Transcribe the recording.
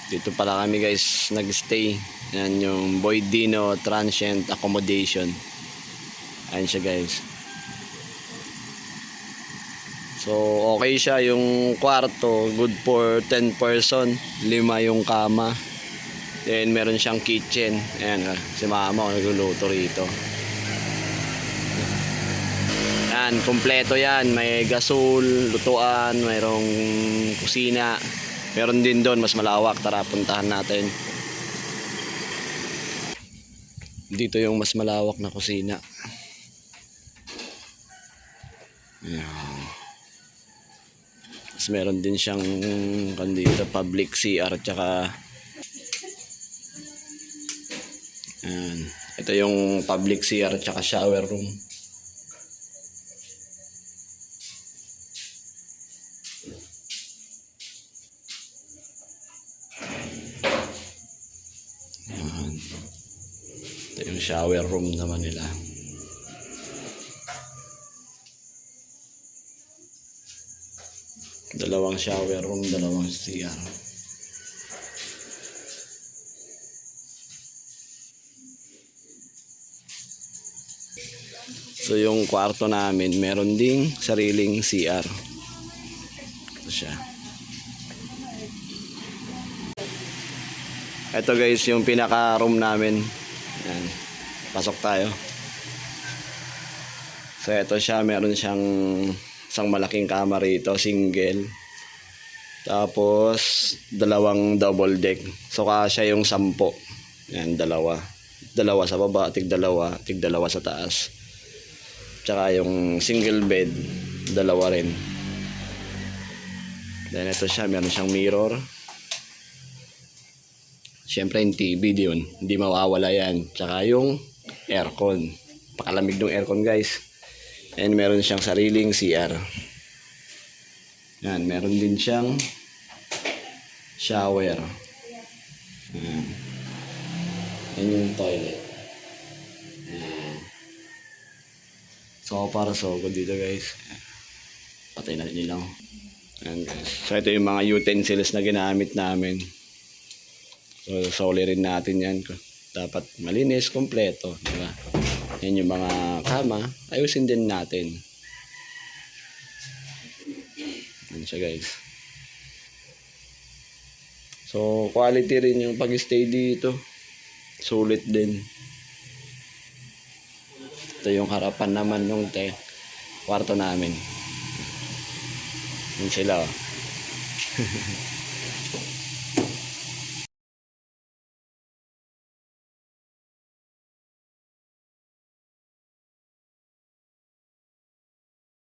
Dito pala kami guys nagstay. Yan yung Boy Dino Transient Accommodation. Ayan siya guys. So okay siya yung kwarto, good for 10 person, 5 yung kama. Then meron siyang kitchen. Ayan, si mama nagluluto rito. Yan, kompleto yan. May gasol, lutuan, mayroong kusina. Meron din doon, mas malawak. Tara, puntahan natin. Dito yung mas malawak na kusina. Yan. Mas meron din siyang dito, public CR tsaka yan. Ito yung public CR tsaka shower room. Yan. Ito yung shower room naman nila. Dalawang shower room, dalawang CR. So yung kwarto namin, meron ding sariling CR. Ito siya. Ito guys, yung pinaka room namin. Yan. Pasok tayo. So ito siya, meron siyang isang malaking kama rito, single. Tapos dalawang double deck. So kasya yung 10. Yan, dalawa sa baba, tig dalawa sa taas. Tsaka yung single bed, dalawa rin. Then ito siya, meron siyang mirror. Siyempre yung TV yun, hindi mawawala yan. Tsaka yung aircon. Pakalamig ng aircon guys. And meron siyang sariling CR. Yan, meron din siyang shower. Yan. Yan yung toilet. Yan. So para good dito guys. Patay natin nilang. Yan guys. So ito yung mga utensils na ginamit namin. So soli rin natin yan. Dapat malinis, kompleto, diba? Yan yung mga kama, ayusin din natin. Yan siya guys. So quality rin yung pag-stay dito. Sulit din. Ito yung harapan naman ng kwarto namin. Yan sila.